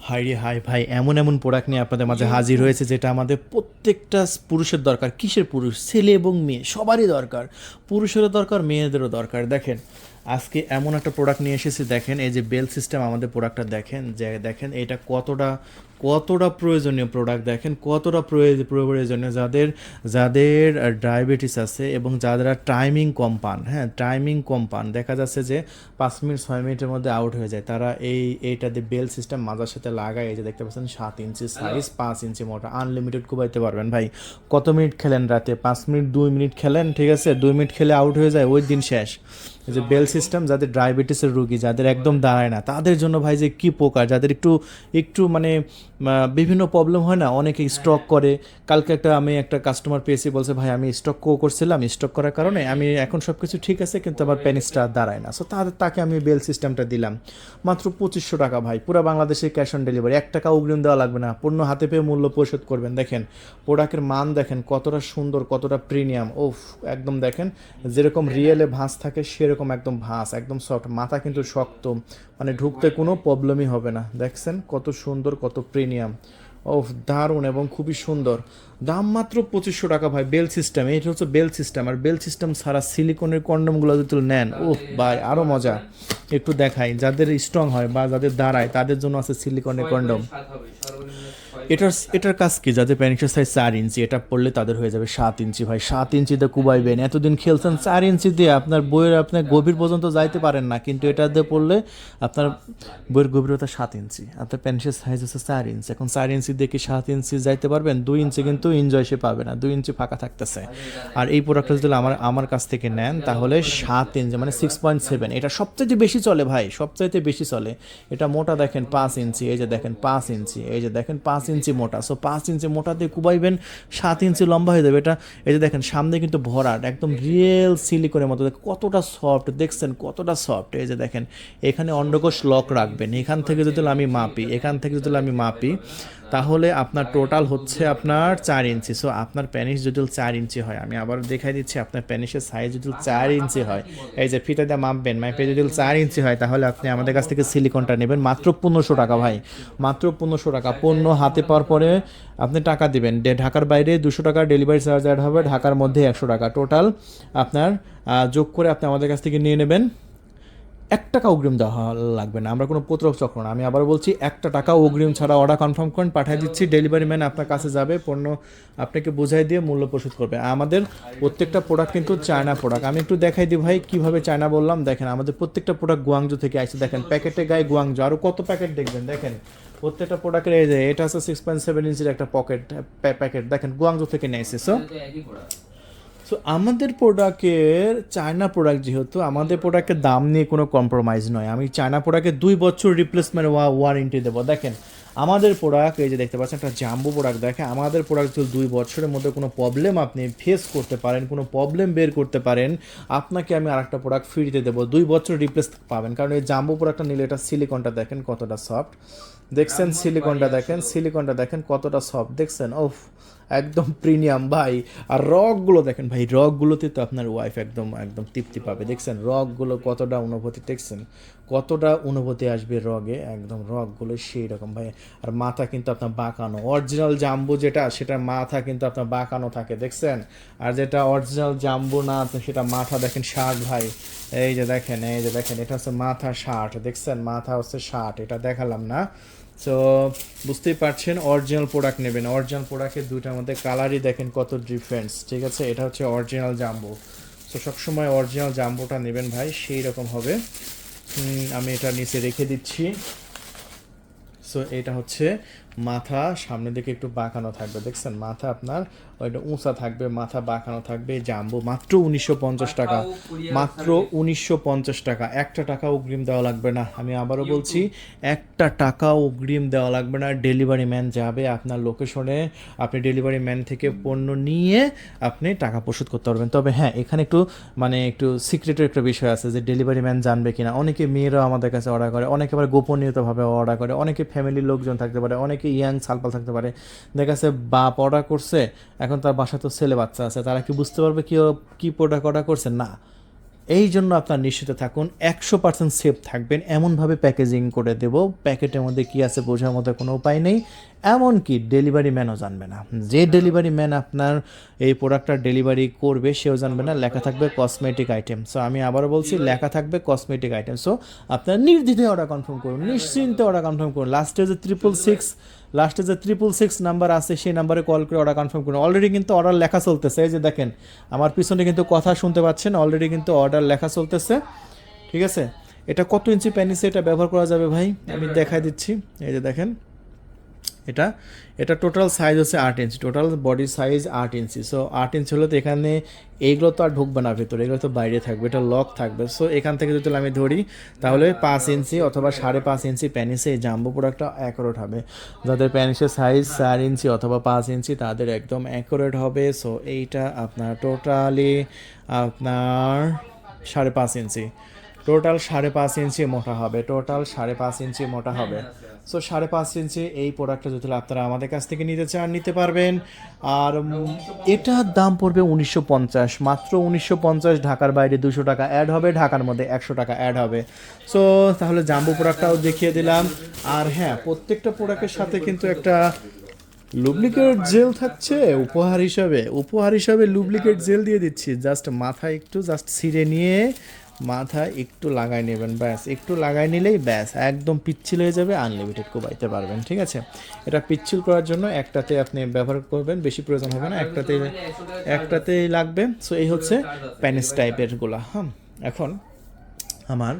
High রে high ভাই, এমন এমন প্রোডাক্ট নিয়ে আপনাদের মাঝে হাজির হয়েছে যেটা আমাদের প্রত্যেকটা পুরুষের দরকার। কিসের পুরুষ? ছেলে এবং মেয়ে সবারই দরকার। পুরুষেরও দরকার, মেয়েদেরও দরকার। দেখেন আজকে এমন একটা প্রোডাক্ট নিয়ে এসেছি। দেখেন এই যে বেল সিস্টেম আমাদের প্রোডাক্টটা দেখেন, যে দেখেন এটা কতটা কতটা প্রয়োজনীয় প্রোডাক্ট। দেখেন কতটা প্রয়োজনীয় যাদের যাদের ডায়াবেটিস আছে এবং যারা টাইমিং কম পান। হ্যাঁ, টাইমিং কম পান, দেখা যাচ্ছে যে 5 মিনিট 6 মিনিটের মধ্যে আউট হয়ে যায়। তারা এইটা দিয়ে বেল সিস্টেম মাজার সাথে লাগায়, এই যে দেখতে পাচ্ছেন 7 ইঞ্চি সাইজ, 5 ইঞ্চি মোটা, আনলিমিটেড কুবাইতে পারবেন ভাই। কত মিনিট খেলেন রাতে? 5 মিনিট 2 মিনিট খেলেন, ঠিক আছে, 2 মিনিট খেলে আউট হয়ে যায়, ওই দিন শেষ। এই যে বেল সিস্টেম, যাদের ডায়াবেটিসের রুগী, যাদের একদম দাঁড়ায় না, তাদের জন্য ভাই যে কি প্রকার, যাদের একটু একটু মানে বিভিন্ন প্রবলেম হয় না, অনেকে স্ট্রক করে। কালকে আমি একটা কাস্টমার পেয়েছি, বলছে ভাই আমি স্টক করছিলাম, স্টক করার কারণে আমি এখন সব কিছু ঠিক আছে কিন্তু আমার পেনিসটা দাঁড়ায় না। সো তাকে আমি বেল সিস্টেমটা দিলাম মাত্র 2500 টাকা ভাই। পুরো বাংলাদেশে ক্যাশ অন ডেলিভারি, 1 টাকা অগ্রিম দেওয়া লাগবে না, পণ্য হাতে পেয়ে মূল্য পরিশোধ করবেন। দেখেন প্রোডাক্টের মান দেখেন কতটা সুন্দর, কতটা প্রিমিয়াম। ওফ, একদম দেখেন যেরকম রিয়েলে ভাঁজ থাকে সেরকম একদম ভাঁজ, একদম সফট। মাথা কিন্তু শক্ত, মানে ঢুকতে কোনো প্রবলেমই হবে না। দেখছেন কত সুন্দর, কত প্রিমিয়াম। ওফ, দারুণ এবং খুবই সুন্দর। দাম মাত্র 2500 টাকা ভাই। বেল সিস্টেম, এটা হচ্ছে বেল সিস্টেম। আর বেল সিস্টেম ছাড়া সিলিকনের কন্ডমগুলো যদি নেন, ওহ ভাই আরও মজা। একটু দেখাই, যাদের স্ট্রং হয় বা যাদের দাঁড়ায় তাদের জন্য আছে সিলিকনের কন্ডম। এটার কাজ কি? যাদের প্যানিকের সাইজ 4 ইঞ্চি, এটা পড়লে তাদের হয়ে যাবে 7 ইঞ্চি ভাই। 7 ইঞ্চিতে কুবাইবেন, এতদিন খেলছেন 4 ইঞ্চি দিয়ে, আপনার বইয়ের আপনার গভীর পর্যন্ত যাইতে পারেন না, কিন্তু এটা দিয়ে পড়লে আপনার বইয়ের গভীরতা 7 ইঞ্চি, আপনার প্যানিকের সাইজ হচ্ছে 4 ইঞ্চি। এখন 4 ইঞ্চি দিয়ে কি 7 ইঞ্চি যাইতে পারবেন? 2 ইঞ্চি কিন্তু এনজয় সে পাবে না, 2 ইঞ্চি ফাঁকা থাকতেছে। আর এই প্রোডাক্টটা যদি আমার কাছ থেকে নেন তাহলে 7 ইঞ্চি মানে 6.7, এটা সবচাইতে বেশি চলে ভাই, সবচাইতে বেশি চলে। এটা মোটা দেখেন 5 ইঞ্চি, এই যে দেখেন 5 ইঞ্চি, এই যে দেখেন 5 ইঞ্চি মোটা। সো 5 ইঞ্চি মোটা দিয়ে কুবাইবেন, 7 ইঞ্চি লম্বা হয়ে যাবে এটা। এই যে দেখেন সামনে কিন্তু ভরাট, একদম রিয়েল সিলিকনের মতো, কতটা সফট দেখছেন, কতটা সফট। এই যে দেখেন এখানে অন্ডকোষ লক রাখবেন। এখান থেকে যদি আমি মাপি তাহলে আপনার টোটাল হচ্ছে আপনার 4 ইঞ্চি। সো আপনার প্যানিস যদি 4 ইঞ্চি হয়, আমি আবার দেখাই দিচ্ছি, আপনার প্যানিসের সাইজ যদি 4 ইঞ্চি হয়, এই যে ফিতা দিয়ে মাপবেন, মাপে যদি 4 ইঞ্চি হয়, তাহলে আপনি আমাদের কাছ থেকে সিলিকনটা নেবেন মাত্র 1500 টাকা ভাই। মাত্র 1500 টাকা। পণ্য হাতে পাওয়ার পরে আপনি টাকা দিবেন, ঢাকার বাইরে 200 টাকা ডেলিভারি চার্জ অ্যাড হবে, ঢাকার মধ্যে 100 টাকা। টোটাল আপনার যোগ করে আপনি আমাদের কাছ থেকে নিয়ে নেবেন। 1 টাকা অগ্রিম দেওয়া লাগবে না, আমরা কোনো প্রতারক চক্র না। আমি আবার বলছি, 1 টাকা অগ্রিম ছাড়া অর্ডার কনফার্ম করেন, পাঠিয়ে দিচ্ছি, ডেলিভারি ম্যান আপনার কাছে যাবে, পণ্য আপনাকে বোঝাই দিয়ে মূল্য পরিশোধ করবে। আমাদের প্রত্যেকটা প্রোডাক্ট কিন্তু চায়না প্রোডাক্ট। আমি একটু দেখাই দিই ভাই কীভাবে চায়না বললাম। দেখেন আমাদের প্রত্যেকটা প্রোডাক্ট গুয়াংজু থেকে আসছে। দেখেন প্যাকেটে গায়ে গুয়াংজু, আরও কত প্যাকেট দেখবেন। দেখেন প্রত্যেকটা প্রোডাক্টের এই যে এটা হচ্ছে 6.7 ইঞ্চির একটা প্যাকেট, দেখেন গুয়াংজু থেকে নিয়ে এসেছে। সো আমাদের প্রোডাক্টের, চায়না প্রোডাক্ট যেহেতু, আমাদের প্রোডাক্টের দাম নিয়ে কোনো কম্প্রোমাইজ নয়। আমি চায়না প্রোডাক্টে 2 বছর রিপ্লেসমেন্ট ওয়ারেন্টি দেবো। দেখেন আমাদের প্রোডাক্ট, এই যে দেখতে পাচ্ছেন একটা জাম্বো প্রোডাক্ট, দেখেন আমাদের প্রোডাক্ট যদি 2 বছরের মধ্যে কোনো প্রবলেম আপনি ফেস করতে পারেন, কোনো প্রবলেম বের করতে পারেন, আপনাকে আমি আরেকটা প্রোডাক্ট ফ্রিতে দেবো, 2 বছর রিপ্লেস পাবেন। কারণ এই জাম্বো প্রোডাক্টটা নিলে, এটা সিলিকনটা দেখেন কতটা সফট, দেখছেন সিলিকনটা দেখেন কতটা সফট, দেখছেন ওফ, একদম প্রিমিয়াম ভাই। আর রকগুলো দেখেন ভাই, রকগুলোতে তো আপনার ওয়াইফ একদম একদম তৃপ্তি পাবে। দেখছেন রকগুলো কতটা অনুভূতি, দেখছেন কতটা অনুভূতি আসবে রগে, একদম রকগুলো সেই রকম ভাই। আর মাথা কিন্তু আপনার বাঁকানো, অরিজিনাল জাম্বো যেটা, সেটার মাথা কিন্তু আপনার বাঁকানো থাকে, দেখছেন। আর যেটা অরিজিনাল জাম্বো না, সেটা মাথা দেখেন 60 ভাই। এই যে দেখেন এটা হচ্ছে মাথা 60, দেখছেন মাথা হচ্ছে 60, এটা দেখালাম না। সো বুঝতেই পারছেন, অরিজিনাল প্রোডাক্ট নেবেন। অরিজিনাল প্রোডাক্টের দুইটার মধ্যে কালারই দেখেন কত ডিফারেন্স, ঠিক আছে। এটা হচ্ছে অরিজিনাল জাম্বো। সো সবসময় অরিজিনাল জাম্বোটা নেবেন ভাই, সেই রকম হবে। আমি এটা নিচে রেখে দিচ্ছি। সো এটা হচ্ছে মাথা, সামনের দিকে একটু বাঁকানো থাকবে, দেখছেন মাথা আপনার ওইটা উঁচা থাকবে, মাথা বাঁকানো থাকবে। জাম্বো মাত্র 1950 টাকা, মাত্র 1950 টাকা। 1 টাকা অগ্রিম দেওয়া লাগবে না। আমি আবারও বলছি, 1 টাকা অগ্রিম দেওয়া লাগবে না। ডেলিভারি ম্যান যাবে আপনার লোকেশনে, আপনি ডেলিভারি ম্যান থেকে পণ্য নিয়ে আপনি টাকা পরিশোধ করতে পারবেন। তবে হ্যাঁ, এখানে একটু সিক্রেটের একটা বিষয় আছে, যে ডেলিভারি ম্যান জানবে কিনা। অনেকে মেয়েরাও আমাদের কাছে অর্ডার করে, অনেকে আবার গোপনীয়তাভাবে অর্ডার করে, অনেকে ফ্যামিলির লোকজন থাকতে পারে, অনেকে ইয়াং সালপাল থাকতে পারে। দেখা যাচ্ছে বাপ অর্ডার করছে, এখন তার বাসায় তো ছেলে বাচ্চা আছে, তারা কি বুঝতে পারবে কি প্রোডাক্ট অর্ডার করছে? না, এই জন্য আপনার নিশ্চিত থাকুন 100% সেফ থাকবেন, এমনভাবে প্যাকেজিং করে দেব, প্যাকেটের মধ্যে কী আছে বোঝার মতো কোনো উপায় নেই। এমনকি ডেলিভারি ম্যানও জানবে না, যে ডেলিভারি ম্যান আপনার এই প্রোডাক্টটা ডেলিভারি করবে সেও জানবে না। লেখা থাকবে কসমেটিক আইটেম। সো আমি আবারও বলছি, লেখা থাকবে কসমেটিক আইটেম। সো আপনার নির্দ্বিধায় অর্ডার কনফার্ম করুন, নিশ্চিন্তে অর্ডার কনফার্ম করুন। লাস্টে যে 666 নাম্বার আছে সেই নাম্বারে কল করে অর্ডার কনফার্ম করুন। অলরেডি কিন্তু অর্ডার লেখা চলতেছে, এই যে দেখেন আমার পিছনে কিন্তু কথা শুনতে পাচ্ছেন, অলরেডি কিন্তু অর্ডার লেখা চলতেছে, ঠিক আছে। এটা কত ইঞ্চি প্যানিসে এটা ব্যবহার করা যাবে ভাই, আমি দেখাই দিচ্ছি। এই যে দেখেন, এটা এটা টোটাল সাইজ হচ্ছে 8 ইঞ্চি, টোটাল বডি সাইজ 8 ইঞ্চি। সো 8 ইঞ্চি হলে তো এখানে এইগুলো তো আর ঢুকবে না ভেতরে, এগুলো তো বাইরে থাকবে, এটা লক থাকবে। সো এখান থেকে যদি আমি ধরি তাহলে 5 ইঞ্চি অথবা 5.5 ইঞ্চি প্যানিসে এই জাম্বো প্রোডাক্টটা অ্যাকুরেট হবে। যাদের প্যানিসের সাইজ 4 ইঞ্চি অথবা 5 ইঞ্চি তাদের একদম অ্যাকুরেট হবে। সো এইটা আপনার টোটালি আপনার 5.5 ইঞ্চি, টোটাল 5.5 ইঞ্চি মোটা হবে, টোটাল 5.5 ইঞ্চি মোটা হবে। সো 5.5 ইঞ্চি এই প্রোডাক্টটা যদি আপনারা আমাদের কাছ থেকে নিতে চান নিতে পারবেন। আর এটার দাম পড়বে 1950, মাত্র 1950। ঢাকার বাইরে 200 টাকা অ্যাড হবে, ঢাকার মধ্যে 100 টাকা অ্যাড হবে। সো তাহলে জাম্বো প্রোডাক্টটাও দেখিয়ে দিলাম। আর হ্যাঁ, প্রত্যেকটা প্রোডাক্টের সাথে কিন্তু একটা লুব্লিকেট জেল থাকছে উপহার হিসাবে লুব্লিকেট জেল দিয়ে দিচ্ছি। জাস্ট মাথায় একটু জাস্ট ছিঁড়ে নিয়ে মাথায় একটু লাগাই নেবেন, ব্যাস একটু লাগাই নিলেই ব্যাস একদম পিচ্ছিল হয়ে যাবে, আনলিমিটেড কোবাইতে পারবেন, ঠিক আছে। এটা পিচ্ছিল করার জন্য একটাতে আপনি ব্যবহার করবেন, বেশি প্রয়োজন হবে না, একটাতেই লাগবে। সো এই হচ্ছে প্যানিস টাইপেরগুলা। হ্যাঁ, এখন আমার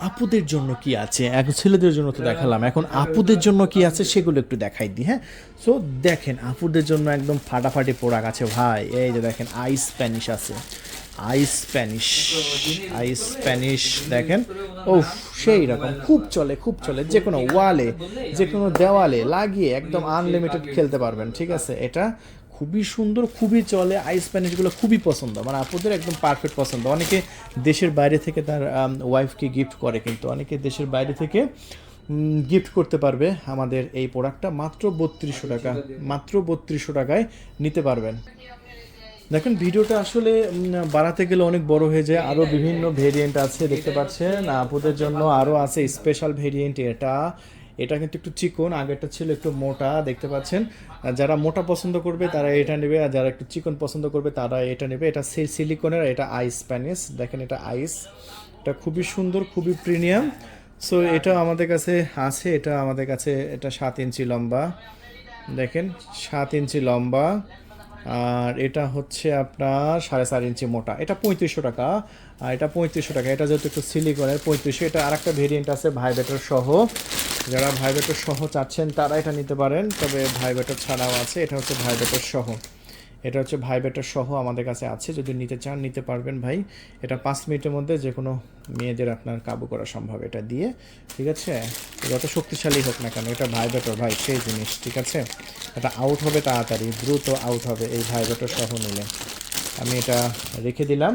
আপুদের জন্য কি আছে, এখন ছেলেদের জন্য তো দেখালাম, এখন আপুদের জন্য কি আছে সেগুলো একটু দেখাই দিই। হ্যাঁ, সো দেখেন আপুদের জন্য একদম ফাটাফাটি প্রোডাক্ট আছে ভাই। এই যে দেখেন আইস স্প্যানিশ আছে, আইস স্প্যানিশ দেখেন, ও সেই রকম খুব চলে, যে কোনো ওয়ালে যে কোনো দেওয়ালে লাগিয়ে একদম আনলিমিটেড খেলতে পারবেন, ঠিক আছে। এটা খুবই সুন্দর, খুবই চলে, আইস স্প্যানিশগুলো খুবই পছন্দ, মানে আপনাদের একদম পারফেক্ট পছন্দ। অনেকে দেশের বাইরে থেকে তার ওয়াইফকে গিফট করে, কিন্তু অনেকে দেশের বাইরে থেকে গিফট করতে পারবে আমাদের এই প্রোডাক্টটা মাত্র 3200 টাকা, মাত্র 3200 টাকায় নিতে পারবেন। দেখেন ভিডিওটা আসলে বাড়াতে গেলে অনেক বড় হয়ে যায়, আরও বিভিন্ন ভেরিয়েন্ট আছে দেখতে পাচ্ছেন আপুদের জন্য, আরও আছে স্পেশাল ভেরিয়েন্ট। এটা কিন্তু একটু চিকন, আগেরটা ছিল একটু মোটা দেখতে পাচ্ছেন। যারা মোটা পছন্দ করবে তারা এটা নেবে, আর যারা একটু চিকন পছন্দ করবে তারা এটা নেবে। এটা সিলিকনের, এটা আইস প্যানিস, দেখেন এটা আইস, এটা খুবই সুন্দর, খুবই প্রিমিয়াম। সো এটা আমাদের কাছে আছে, এটা 7 ইঞ্চি লম্বা, দেখেন 7 ইঞ্চি লম্বা, আর এটা হচ্ছে আপনার 4.5 ইঞ্চি মোটা। এটা 3500 টাকা, আর এটা 3500 টাকা। এটা যেহেতু একটু সিলিকনের 3500। এটা আরেকটা ভেরিয়েন্ট আছে ভাইব্রেটর সহ, যারা ভাইব্রেটর সহ চাচ্ছেন তারা এটা নিতে পারেন, তবে ভাইব্রেটর ছাড়াও আছে। এটা হচ্ছে ভাইব্রেটর সহ আমাদের কাছে আছে, যদি নিতে চান নিতে পারবেন ভাই। এটা 5 মিনিটের মধ্যে যে কোনো মেয়েদের আপনার কাবু করা সম্ভব এটা দিয়ে, ঠিক আছে। যত শক্তিশালী হোক না কেন, এটা ভাইব্রেটর ভাই সেই জিনিস, ঠিক আছে। এটা আউট হবে তাড়াতাড়ি, দ্রুত আউট হবে এই ভাইব্রেটর সহ নিলে। আমি এটা রেখে দিলাম।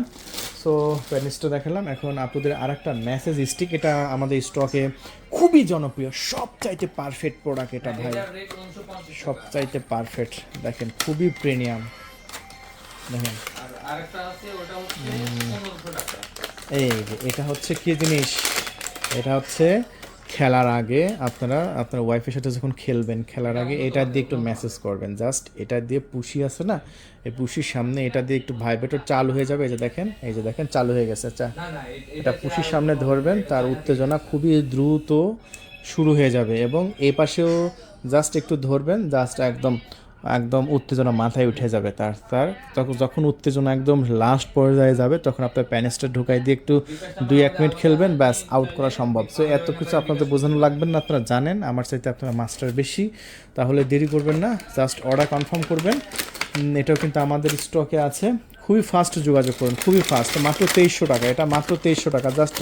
সো প্যানিসটা দেখালাম। এখন আপনাদের আরেকটা মেসেজ স্টিক, এটা আমাদের স্টকে খুবই জনপ্রিয়, সবচাইতে পারফেক্ট প্রোডাক্ট এটা ভাই, সবচাইতে পারফেক্ট। দেখেন খুবই প্রিমিয়াম, দেখেন এই যে এটা হচ্ছে কি জিনিস, এটা হচ্ছে খেলার আগে আপনার ওয়াইফের সাথে যখন খেলবেন, খেলার আগে এটা দিয়ে একটু মেসেজ করবেন, জাস্ট এটা দিয়ে পুশি আছে না, এই পুশির সামনে এটা দিয়ে একটু ভাইব্রেটর চালু হয়ে যাবে। এই যে দেখেন চালু হয়ে গেছে। এটা পুশির সামনে ধরবেন, তার উত্তেজনা খুবই দ্রুত শুরু হয়ে যাবে, এবং এই পাশেও জাস্ট একটু ধরবেন, জাস্ট একদম উত্তেজনা মাথায় উঠে যাবে তখন যখন উত্তেজনা একদম লাস্ট পর্যায়ে যাবে, তখন আপনার প্যানিসটা ঢুকাই দিয়ে একটু 2-1 মিনিট খেলবেন, ব্যাস আউট করা সম্ভব। সো এত কিছু আপনাদের বোঝানো লাগবেন না, আপনারা জানেন, আমার চাইতে আপনারা মাস্টার বেশি। তাহলে দেরি করবেন না, জাস্ট অর্ডার কনফার্ম করবেন। এটাও কিন্তু আমাদের স্টকে আছে, খুবই ফাস্ট যোগাযোগ করুন, খুবই ফাস্ট। মাত্র 2300 টাকা, এটা মাত্র 2300 টাকা। জাস্ট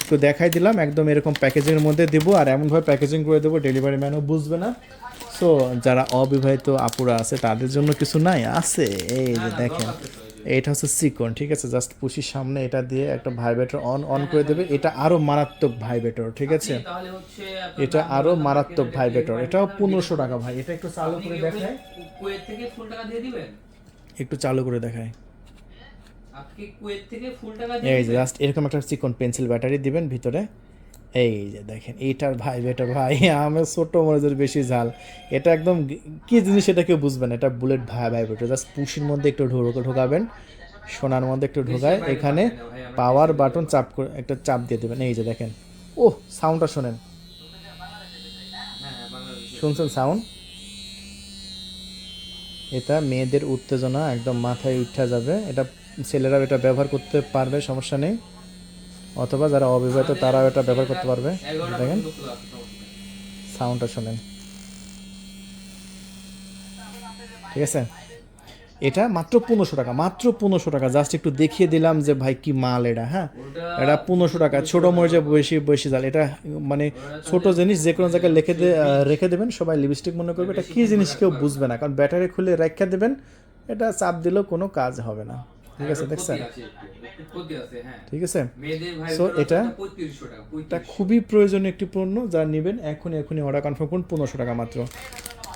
একটু দেখাই দিলাম, একদম এরকম প্যাকেজিংয়ের মধ্যে দেবো, আর এমনভাবে প্যাকেজিং করে দেবো ডেলিভারি ম্যানও বুঝবে না। সো যারা অবিবাহিত আপুরা আছে তাদের জন্য কিছু নাই আছে, এই যে দেখেন এটা হচ্ছে সিকন, ঠিক আছে। জাস্ট পুশির সামনে এটা দিয়ে একটা ভাইব্রেটর অন করে দেবে, এটা আরও মারাত্মক ভাইব্রেটর, ঠিক আছে। এটা আরও মারাত্মক ভাইব্রেটর, এটাও 1500 টাকা ভাই। এটা একটু চালু করে দেখায়, একটু চালু করে দেখায়, আপনি কুয়েত থেকে ফুল টাকা এই দিয়ে যে জাস্ট এরকম একটা চিকন পেন্সিল ব্যাটারি দিবেন ভিতরে। এই যে দেখেন এইটার ভাই বেটার ভাই আমার ছোট মরিচের বেশি ঝাল। এটা একদম কি জিনিস এটা কেউ বুঝবেন না। এটা বুলেট ভাই ভাই বেটার জাস্ট পুশির মধ্যে একটু ঢোকাবেন, সোনার মধ্যে একটু ঢোকায় দেশের বাইরে এখানে পাঠায় না ভাই, আমরা পাওয়ার দেশের বাটন ভিতরে চাপ করে একটা চাপ দিয়ে দেবেন। এই যে দেখেন, ও সাউন্ডটা শোনেন, হ্যাঁ হ্যাঁ বাংলাদেশে। শুনছেন সাউন্ড? এটা মেয়েদের উত্তেজনা একদম মাথায় উঠা যাবে। এটা ছেলেরা এটা ব্যবহার করতে পারবে, সমস্যা নেই, অথবা যারা অবিবাহিত তারাও এটা ব্যবহার করতে পারবে। 11টা দেখেন পর্যন্ত খোলা আছে, সমস্যা নেই। সাউন্ডটা শোনেন, ঠিক আছে? এটা মাত্র 1500 টাকা, মাত্র 1500 টাকা। জাস্ট একটু দেখিয়ে দিলাম যে ভাই কি মাল এটা। হ্যাঁ, ওটা এটা 1500 টাকা। ছোটো মরিচে বেশি বেশি জাল এটা, মানে ছোট জিনিস যে কোনো জায়গায় রেখে দেবেন, সবাই লিপস্টিক মনে করবে। এটা কি জিনিস কেউ বুঝবে না, কারণ ব্যাটারি খুলে রেখে দেবেন, এটা চাপ দিলেও কোনো কাজ হবে না। ঠিক আছে, দেখছেন? ক্ষতি আছে, হ্যাঁ। ঠিক আছে, মেয়েদের ভাই সো এটা 3500 টাকা, এটা খুবই প্রয়োজনীয় একটি পণ্য, যা নেবেন এখনই অর্ডার কনফার্ম করুন। 1500 টাকা মাত্র,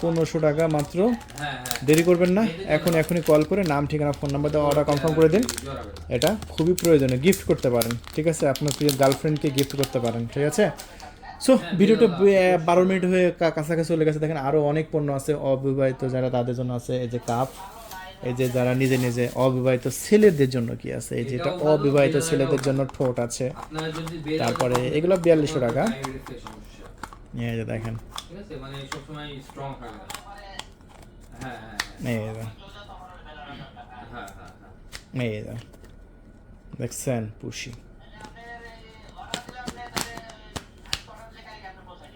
1500 টাকা মাত্র। হ্যাঁ হ্যাঁ দেরি করবেন না, এখনই কল করে নাম ঠিকানা ফোন নাম্বার দিয়ে অর্ডার কনফার্ম করে দিন। জড়াবে। এটা খুবই প্রয়োজনীয়, গিফট করতে পারেন। ঠিক আছে, আপনার প্রিয় গার্লফ্রেন্ডকে গিফট করতে পারেন। ঠিক আছে, সো ভিডিওটা 12 মিনিট হয়ে কাছাকাছি চলে গেছে। দেখেন আরও অনেক পণ্য আছে অবিবাহিত যারা, তাদের জন্য আছে এই যে কাপ। এই যে যারা নিজে নিজে অবিবাহিত ছেলেদের জন্য কি আছে, এই যে এটা অবিবাহিত ছেলেদের জন্য ঠোঁট আছে। আপনারা যদি বের তারপরে এগুলো 4200 টাকা। সমস্যা, এই যে দেখেন, ঠিক আছে, মানে সবসময় স্ট্রং থাকে না। হ্যাঁ হ্যাঁ এই যে হ্যাঁ হ্যাঁ হ্যাঁ। এই যে দেখছেন পুষি।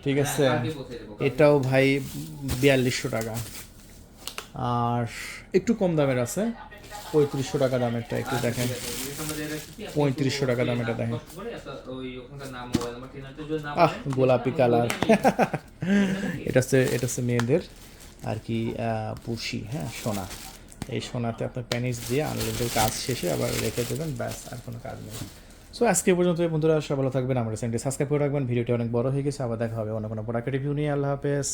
ঠিক আছে, কালকে পৌঁছে দেবো, কালকে। এটাও ভাই 4200 টাকা। আর একটু কম দামের আছে 3500 টাকা দামেরটা, একটু দেখেন। 3500 টাকা দাম এটা দেখেন। আহ গোলাপি কালার এটা হচ্ছে মেয়েদের আর কি পুষি, হ্যাঁ সোনা। এই সোনাতে আপনার প্যানিস দিয়ে আনলিমিটেড কাজ শেষে আবার রেখে দেবেন, ব্যাস আর কোনো কাজ নেই। সো আজকে পর্যন্ত বন্ধুরা, সবাই ভালো থাকবেন, আমার চ্যানেলটি সাবস্ক্রাইব করে রাখবেন। ভিডিওটি অনেক বড় হয়ে গেছে, আবার দেখা হবে অন্য কোনো প্রোডাক্ট রিভিউ নিয়ে। আল্লাহ হাফেজ।